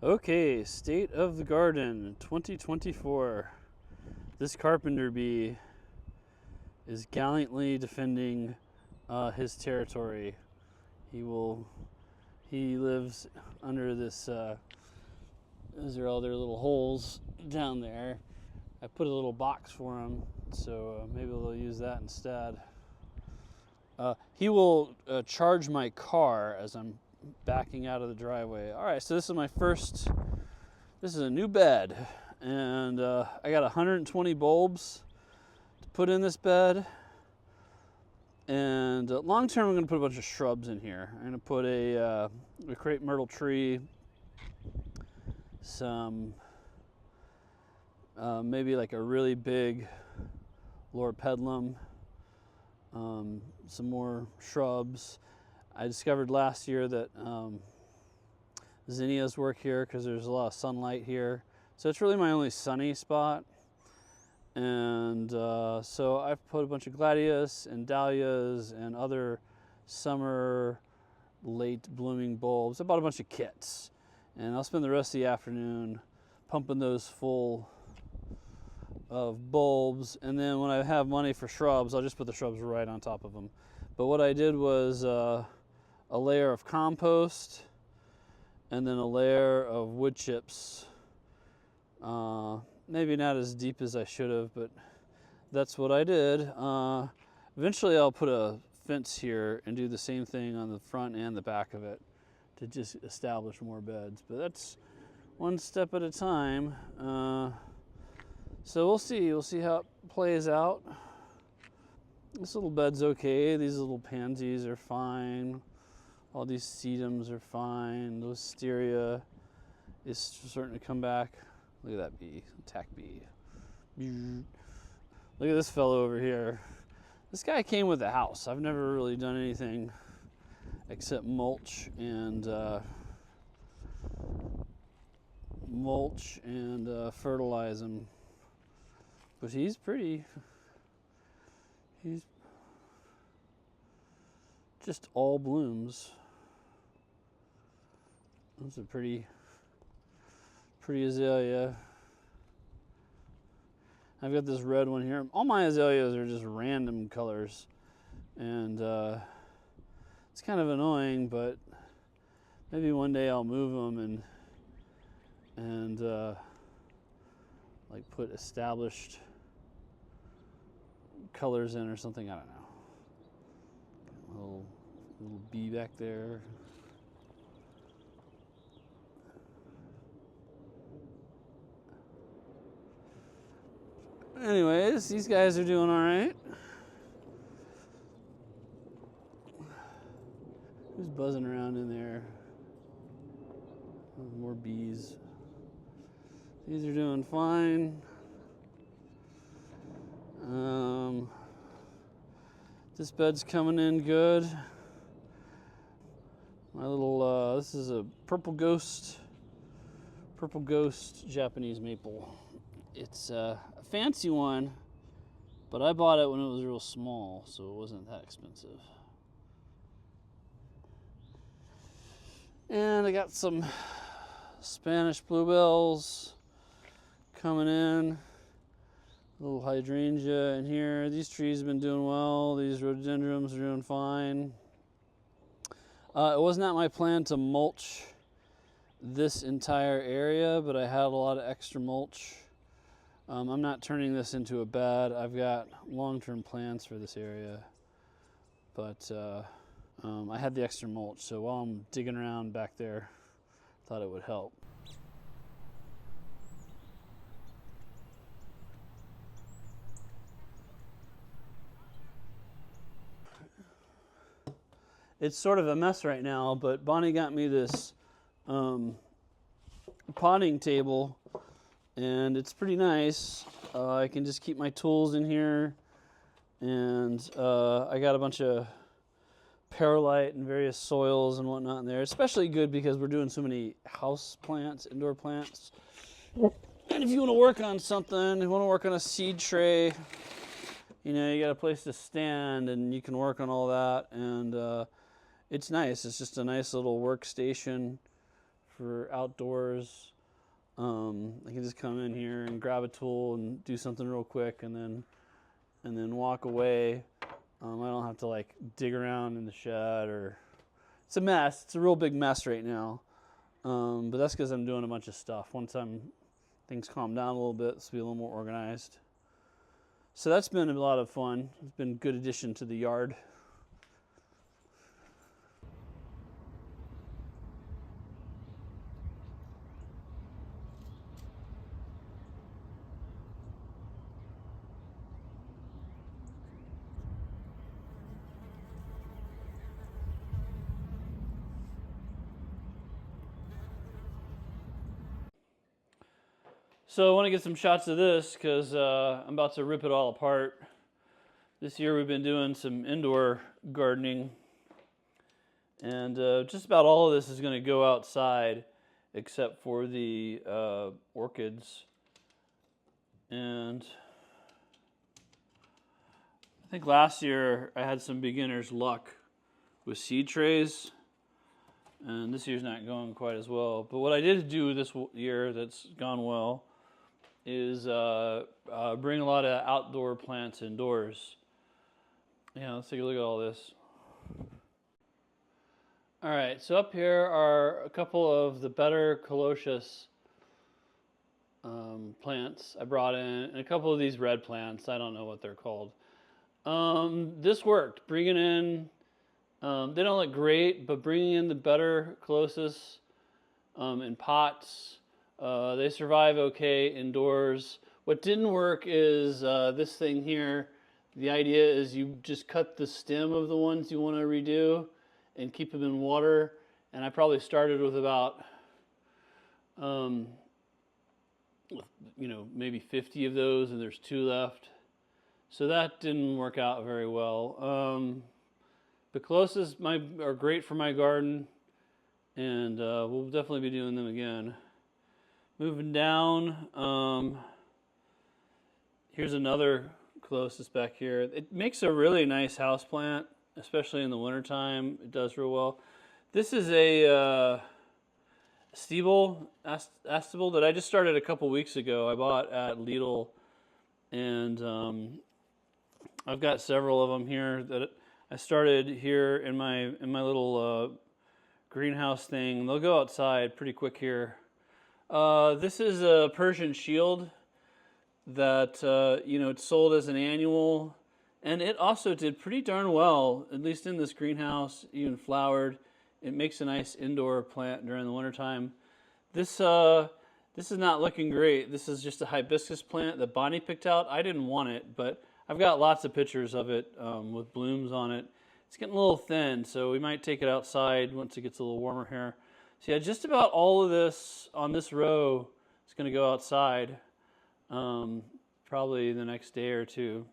Okay, state of the garden 2024. This carpenter bee is gallantly defending his territory. He lives under this, those are all their little holes down there. I put a little box for him, so maybe they'll use that instead. He will charge my car as I'm backing out of the driveway. All right, so this is a new bed, and I got 120 bulbs to put in this bed. And long term, I'm going to put a bunch of shrubs in here. I'm going to put a crepe myrtle tree, some maybe like a really big loropetalum, some more shrubs. I discovered last year that zinnias work here because there's a lot of sunlight here. So it's really my only sunny spot. And so I've put a bunch of gladiolus and dahlias and other summer late blooming bulbs. I bought a bunch of kits, and I'll spend the rest of the afternoon pumping those full of bulbs. And then when I have money for shrubs, I'll just put the shrubs right on top of them. But what I did was a layer of compost and then a layer of wood chips. Maybe not as deep as I should have, but that's what I did. Eventually I'll put a fence here and do the same thing on the front and the back of it to just establish more beds. But that's one step at a time. So we'll see how it plays out. This little bed's okay. These little pansies are fine. All these sedums are fine. The wisteria is starting to come back. Look at that bee, attack bee. Look at this fellow over here. This guy came with the house. I've never really done anything except mulch and fertilize him. But he's pretty. He's just all blooms. That's a pretty azalea. I've got this red one here. All my azaleas are just random colors, and it's kind of annoying, but maybe one day I'll move them and like put established colors in or something. I don't know. Little bee back there. Anyways, these guys are doing all right. Who's buzzing around in there? More bees. These are doing fine. This bed's coming in good. My little, this is a purple ghost Japanese maple. It's a fancy one, but I bought it when it was real small, so it wasn't that expensive. And I got some Spanish bluebells coming in. A little hydrangea in here. These trees have been doing well. These rhododendrons are doing fine. It was not my plan to mulch this entire area, but I had a lot of extra mulch. I'm not turning this into a bed. I've got long-term plans for this area, but I had the extra mulch, so while I'm digging around back there, I thought it would help. It's sort of a mess right now, but Bonnie got me this potting table, and it's pretty nice. I can just keep my tools in here, and I got a bunch of perlite and various soils and whatnot in there. Especially good because we're doing so many house plants, indoor plants. And if you want to work on something, you want to work on a seed tray, you know, you got a place to stand and you can work on all that. And it's nice. It's just a nice little workstation for outdoors. I can just come in here and grab a tool and do something real quick, and then walk away. I don't have to like dig around in the shed, or it's a mess. It's a real big mess right now. But that's because I'm doing a bunch of stuff. Once things calm down a little bit, it's be a little more organized. So that's been a lot of fun. It's been a good addition to the yard. So I want to get some shots of this because I'm about to rip it all apart. This year we've been doing some indoor gardening, and just about all of this is going to go outside except for the orchids. And I think last year I had some beginner's luck with seed trays, and this year's not going quite as well. But what I did do this year that's gone well is bring a lot of outdoor plants indoors. Yeah, let's take a look at all this. All right, so up here are a couple of the better Coleus plants I brought in, and a couple of these red plants. I don't know what they're called. This worked. Bringing in, they don't look great, but bringing in the better Coleus in pots, they survive okay indoors. What didn't work is this thing here. The idea is you just cut the stem of the ones you want to redo and keep them in water. And I probably started with about, maybe 50 of those, and there's 2 left. So that didn't work out very well. The Coleus are great for my garden, and we'll definitely be doing them again. Moving down, here's another Coleus back here. It makes a really nice house plant, especially in the wintertime. It does real well. This is a astebal that I just started a couple weeks ago. I bought at Lidl, and I've got several of them here that I started here in my little greenhouse thing. They'll go outside pretty quick here. This is a Persian shield that it's sold as an annual, and it also did pretty darn well, at least in this greenhouse, even flowered. It makes a nice indoor plant during the wintertime. This is not looking great. This is just a hibiscus plant that Bonnie picked out. I didn't want it, but I've got lots of pictures of it with blooms on it. It's getting a little thin, so we might take it outside once it gets a little warmer here. So yeah, just about all of this on this row is going to go outside, probably the next day or two.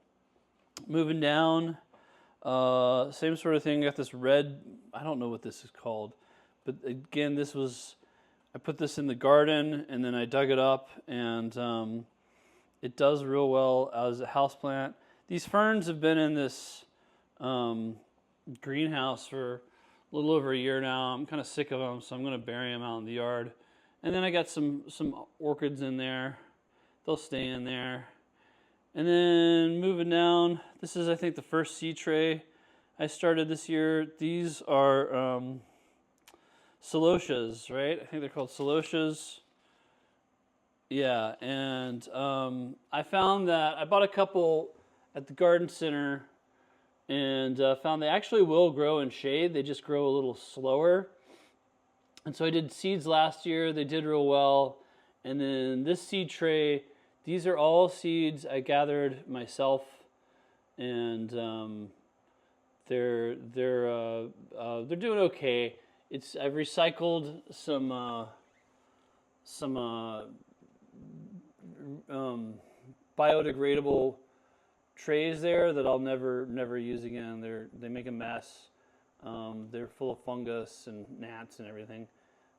Moving down, same sort of thing. Got this red, I don't know what this is called, but again, I put this in the garden and then I dug it up, and it does real well as a houseplant. These ferns have been in this greenhouse for a little over a year now. I'm kind of sick of them, so I'm going to bury them out in the yard. And then I got some orchids in there. They'll stay in there. And then moving down, this is, I think, the first seed tray I started this year. These are celotias, right? I think they're called celotias. Yeah, and I found that I bought a couple at the garden center, and found they actually will grow in shade. They just grow a little slower. And so I did seeds last year. They did real well. And then this seed tray, these are all seeds I gathered myself, and they're doing okay. I've recycled some biodegradable trays there that I'll never use again. They make a mess. They're full of fungus and gnats and everything.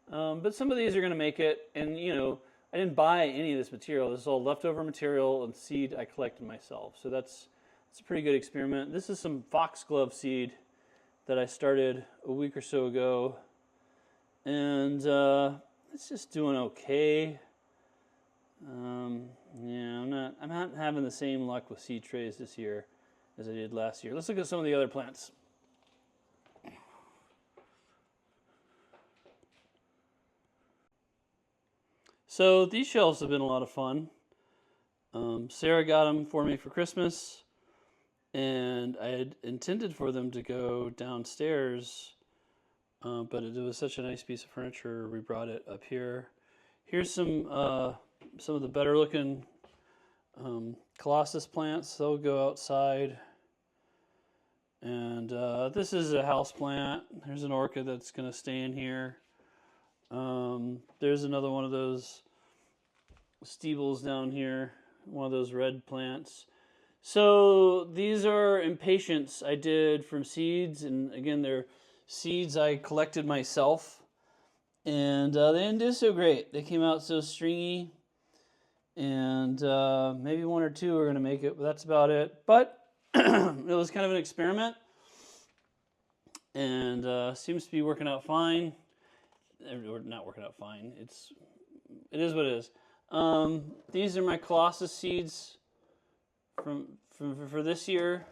But some of these are going to make it. And I didn't buy any of this material. This is all leftover material and seed I collected myself. So that's a pretty good experiment. This is some foxglove seed that I started a week or so ago. And it's just doing okay. Yeah, I'm not having the same luck with seed trays this year as I did last year. Let's look at some of the other plants. So these shelves have been a lot of fun. Sarah got them for me for Christmas, and I had intended for them to go downstairs, but it was such a nice piece of furniture, we brought it up here. Here's some of the better looking Colossus plants. They'll go outside. And this is a house plant. There's an orchid that's going to stay in here. There's another one of those steeples down here, one of those red plants. So these are impatients I did from seeds, and again, they're seeds I collected myself, and they didn't do so great. They came out so stringy, and maybe one or two are going to make it, but that's about it. But it was kind of an experiment, and seems to be working out fine. Or not working out fine. It is what it is. These are my Colossus seeds for this year,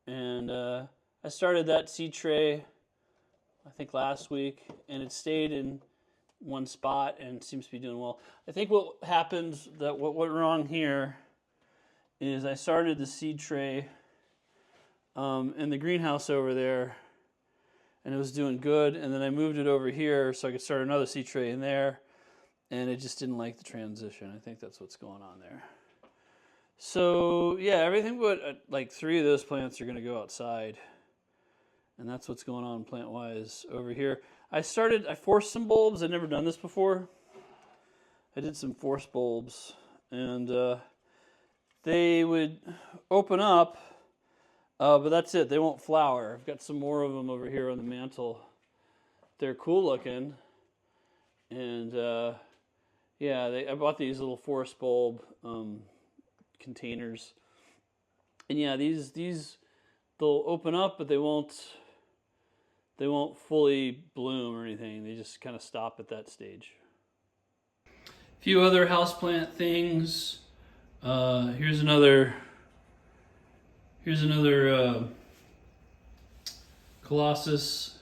and I started that seed tray I think last week, and it stayed in one spot and seems to be doing well. I think what happened, what went wrong here, is I started the seed tray in the greenhouse over there, and it was doing good, and then I moved it over here so I could start another seed tray in there, and it just didn't like the transition. I think that's what's going on there. So yeah, everything but like 3 of those plants are going to go outside, and that's what's going on plant-wise over here. I forced some bulbs. I'd never done this before. I did some forced bulbs, and they would open up, but that's it. They won't flower. I've got some more of them over here on the mantle. They're cool looking, and yeah, I bought these little forest bulb containers, and yeah, these they'll open up, but they won't fully bloom or anything. They just kind of stop at that stage. A few other houseplant things. Here's another Colossus,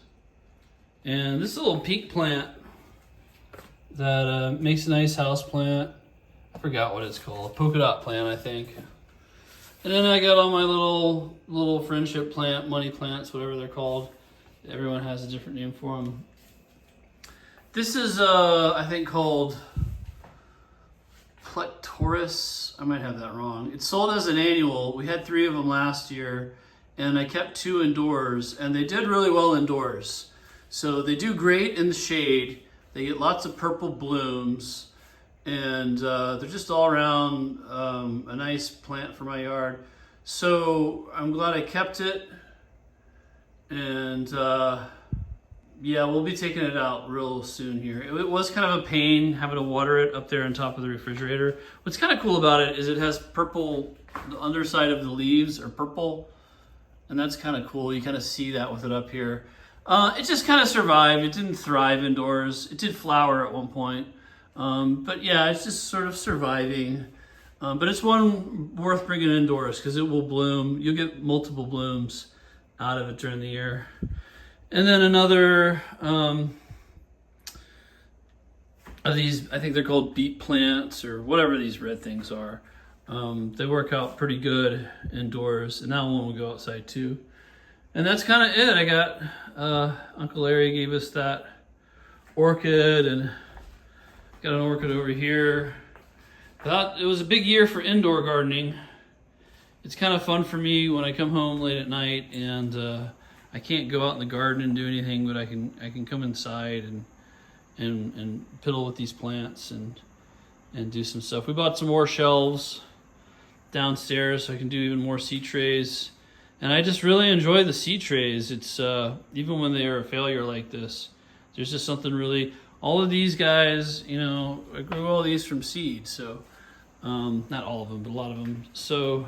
and this is a little pink plant that makes a nice house plant. I forgot what it's called. Polka dot plant, I think. And then I got all my little friendship plant, money plants, whatever they're called. Everyone has a different name for them. This is I think called Taurus. I might have that wrong. It's sold as an annual. We had 3 of them last year, and I kept 2 indoors, and they did really well indoors. So they do great in the shade. They get lots of purple blooms, and they're just all around a nice plant for my yard. So I'm glad I kept it, and yeah, we'll be taking it out real soon here. It was kind of a pain having to water it up there on top of the refrigerator. What's kind of cool about it is it has purple, the underside of the leaves are purple, and that's kind of cool. You kind of see that with it up here. It just kind of survived. It didn't thrive indoors. It did flower at one point. But yeah, it's just sort of surviving. But it's one worth bringing indoors because it will bloom. You'll get multiple blooms out of it during the year. And then another of these, I think they're called beet plants or whatever these red things are. They work out pretty good indoors, and that one will go outside too. And that's kind of it. I got Uncle Larry gave us that orchid, and got an orchid over here. It was a big year for indoor gardening. It's kind of fun for me when I come home late at night and I can't go out in the garden and do anything, but I can come inside and piddle with these plants and do some stuff. We bought some more shelves downstairs so I can do even more seed trays. And I just really enjoy the seed trays. It's even when they are a failure like this, there's just something really. All of these guys, you know, I grew all these from seed, so not all of them, but a lot of them. So,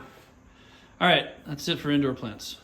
all right, that's it for indoor plants.